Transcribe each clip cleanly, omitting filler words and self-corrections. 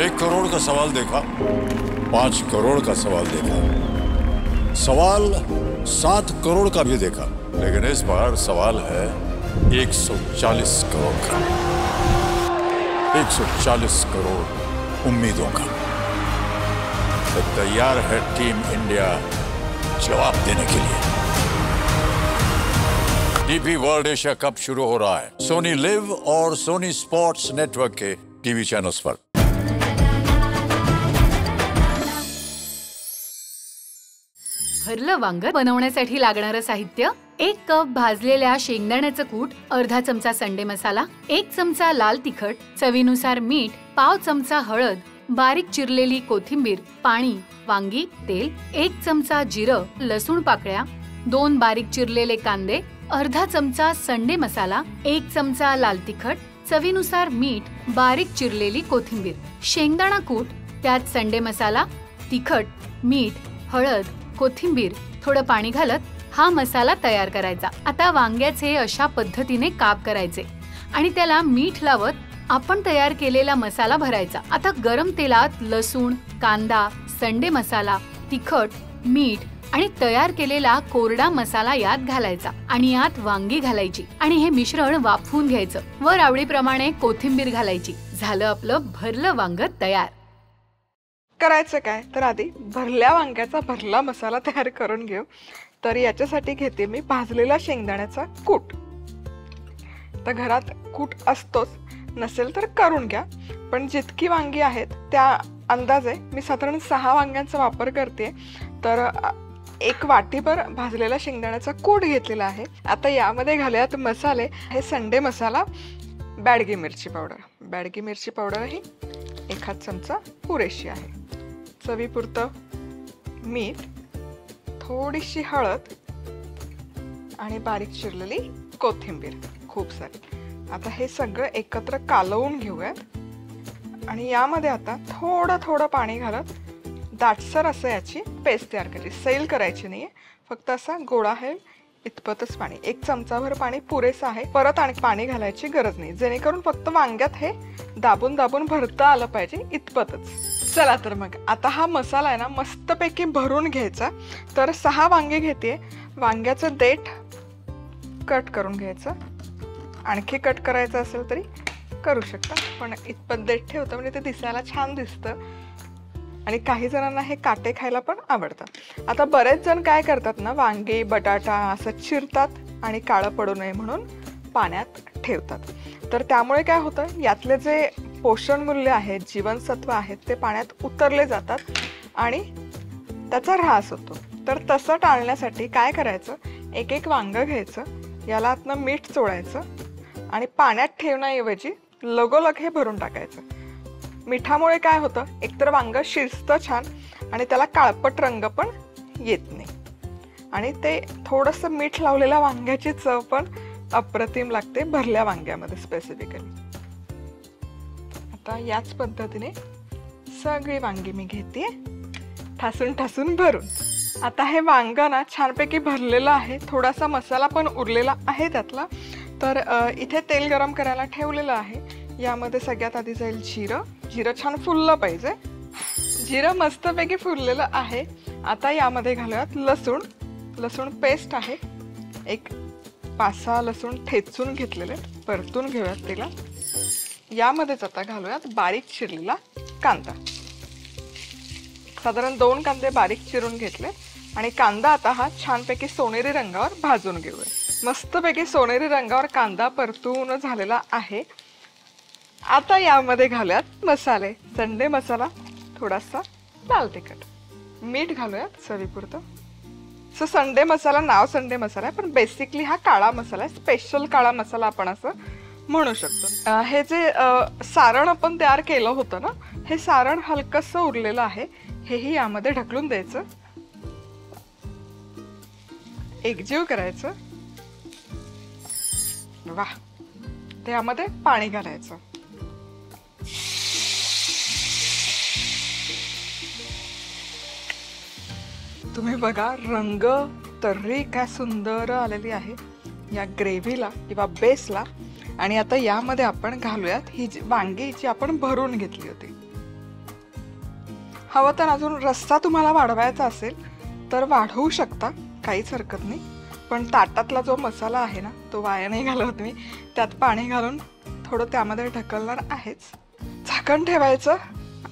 1 करोड़ का सवाल देखा, 5 करोड़ का सवाल देखा, सवाल 7 करोड़ का भी देखा, लेकिन इस बार सवाल है 140 करोड़ का। 140 करोड़ उम्मीदों का। तो तैयार है टीम इंडिया जवाब देने के लिए। डीपी वर्ल्ड एशिया कप शुरू हो रहा है सोनी लिव और सोनी स्पोर्ट्स नेटवर्क के टीवी चैनल्स पर। भरलं वांग बनवण्यासाठी लागणारं साहित्य: 1 कप भाजलेल्या शेंगदाण्याचं कूट, अर्धा चमचा संडे मसाला, 1 चमचा लाल तिखट, चवीनुसार मीठ, पाव चमचा हळद, बारीक चिरलेली कोथिंबीर, पाणी, वांगी, तेल, 1 चमचा जिरं, लसूण पाकळ्या, 2 बारीक चिरलेले कांदे, अर्धा चमचा संडे मसाला, 1 चमचा लाल तिखट, चवीनुसार मीठ, बारीक चिरलेली कोथिंबीर, शेंगदाणा कूट, त्यात संडे मसाला, तिखट, मीठ, हळद, कोथिंबीर, थोडं पाणी घालत हा मसाला तयार करायचा। आता वांग्याचे अशा पद्धतीने काप करायचे आणि त्याला मीठ लावत आपण तयार केलेला मसाला भरायचा। आता गरम तेलात लसूण, कांदा, संडे मसाला, तिखट, मीठ आणि तयार केलेला कोरडा मसाला यात घालायचा आणि यात वांगी घालायची आणि हे मिश्रण वाफवून घ्यायचं। वर आवडीप्रमाणे कोथिंबीर घालायची। झालं आपलं भरलं वांग तयार। करायचं काय तर आधी भरल्या वांग्याचा भरला मसाला तयार करून घेऊ। तर याच्यासाठी घेते मी भाजलेला शेंगदाण्याचा कूट। तर घरात कूट असतोच, नसेल तर करून घ्या, पण जितकी वांगी आहेत त्या अंदाजे मी साधारण 6 वांग्यांचा वापर करते। तर 1 वाटीभर भाजलेला शेंगदाण्याचा कूट घेतलेला आहे। आता यामध्ये घालूयात मसाले। हे संडे मसाला, बॅडगी मिरची पावडर ही 1 चमचा पुरेशी आहे, चवीपुरतं मीठ, थोडीशी हळद आणि बारीक चिरलेली कोथिंबीर खूप सारी। आता हे सगळं एकत्र कालवून घेऊयात आणि यामध्ये आता थोडं पाणी घालत दाटसर असं याची पेस्ट तयार करायची। सैल करायची नाहीये, फक्त असा गोळा आहे इतपतच पाणी। 1 चमचाभर पाणी पुरेसं आहे, परत आणि पाणी घालायची गरज नाही, जेणेकरून फक्त वांग्यात हे दाबून भरता आलं पाहिजे इतपतच। चला तर मग आता हा मसाला आहे ना मस्तपैकी भरून घ्यायचा। तर 6 वांगे घेते, वांग्याचं देठ कट करून घ्यायचं, आणखी कट करायचं असेल तरी करू शकता, पण इतपत देठ ठेवतं म्हणजे ते दिसायला छान दिसतं आणि काही जणांना हे काटे खायला पण आवडतात। आता बरेच जण काय करतात ना, वांगे बटाटा असं चिरतात आणि काळं पडू नये म्हणून पाण्यात ठेवतात। तर त्यामुळे काय होतं, यातले जे पोषण मूल्य आहेत, जीवनसत्व आहेत, ते पाण्यात उतरले जातात आणि त्याचा ऱ्हास होतो। तर तसं टाळण्यासाठी काय करायचं, 1 वांग घ्यायचं, याला आतनं मीठ चोळायचं आणि पाण्यात ठेवण्याऐवजी लगोलग हे भरून टाकायचं। मिठामुळे काय होतं, एकतर वांग शिजतं छान आणि त्याला काळपट रंग पण येत नाही आणि ते थोडंसं मीठ लावलेल्या वांग्याची चव पण अप्रतिम लागते भरल्या वांग्यामध्ये स्पेसिफिकली। आता याच पद्धतीने सगळी वांगी मी घेते ठासून भरून। आता हे वांग ना छानपैकी भरलेलं आहे, थोडासा मसाला पण उरलेला आहे त्यातला। तर इथे तेल गरम करायला ठेवलेलं आहे। यामध्ये सगळ्यात आधी जाईल जिरं छान फुललं पाहिजे। जिरं मस्तपैकी फुललेलं आहे। आता यामध्ये घालूयात लसूण पेस्ट आहे, 5-6 लसूण ठेचून घेतलेले, परतून घेऊयात त्याला। यामध्येच आता घालूयात बारीक चिरलेला कांदा, साधारण 2 कांदे बारीक चिरून घेतले आणि कांदा आता हा छानपैकी सोनेरी रंगावर भाजून घेऊया। मस्तपैकी सोनेरी रंगावर कांदा परतून झालेला आहे। आता यामध्ये घालूयात मसाले, संडे मसाला, थोडासा लाल तिखट, मीठ घालूयात चवीपुरतं। सो संडे मसाला नाव संडे मसाला आहे, पण बेसिकली हा काळा मसाला आहे, स्पेशल काळा मसाला आपण असं म्हणू शकतो। हे जे सारण आपण तयार केलं होतं ना, हे सारण हलकसं उरलेलं आहे, हेही यामध्ये ढकलून द्यायचं, एकजीव करायचं। वाह, त्यामध्ये पाणी घालायचं। तुम्ही बघा, रंग तर्री काय सुंदर आलेली आहे या ग्रेव्हीला किंवा बेसला। आणि आता यामध्ये आपण घालूयात ही वांगी जी आपण भरून घेतली होती। हवं तर अजून रस्सा तुम्हाला वाढवायचा असेल तर वाढवू शकता, काहीच हरकत नाही. पण ताटातला जो मसाला आहे ना तो वाया नाही घालवत मी. त्यात पाणी घालून थोडं त्यामध्ये ढकलणार आहेच. झाकण ठेवायचं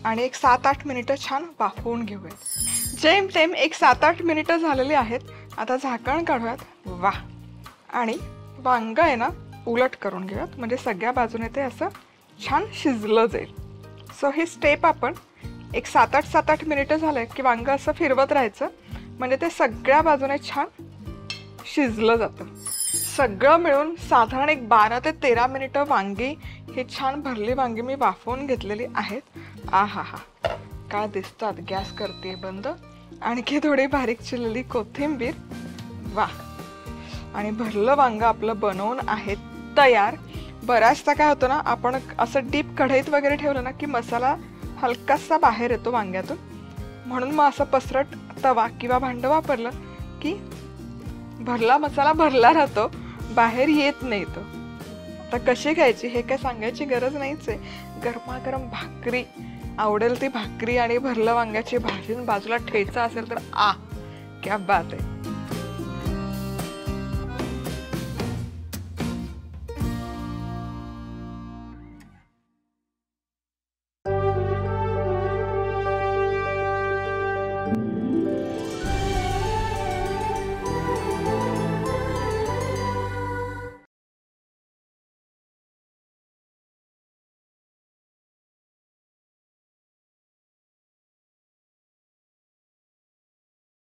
आणि एक 7-8 मिनिटं छान वाफवून घेऊयात. जेमतेम एक 7-8 मिनिटं झालेली आहेत. आता झाकण काढूयात. वा. आणि वांग आहे ना उलट करून घेऊयात, म्हणजे सगळ्या बाजूने ते असं छान शिजलं जाईल. सो ही स्टेप आपण एक 7-8 मिनिटं झालं की वांग असं फिरवत राहायचं, म्हणजे ते सगळ्या बाजूने छान शिजलं जातं. सगळं मिळून साधारण एक 12 ते 13 मिनिटं वांगी, हे छान भरली वांगी मी वाफवून घेतलेली आहेत. आहा हा, काय दिसतात. गॅस करते बंद. आणखी थोडी बारीक चिरलेली कोथिंबीर. वा. आणि भरलं वांग आपलं बनवून आहे तयार. बऱ्याचदा काय होतं ना, आपण असं डीप कढईत वगैरे ठेवलं ना की मसाला हलकासा बाहेर येतो वांग्यातून, म्हणून मग असं पसरट तवा किंवा भांडं वापरलं की भरला मसाला भरला राहतो, बाहेर येत नाही तो. आता कशी खायची हे काय सांगायची गरज नाहीच आहे. गरमागरम भाकरी, आवडेल ती भाकरी आणि भरलं वांग्याची भाजी, बाजूला ठेचा असेल तर क्या बात आहे.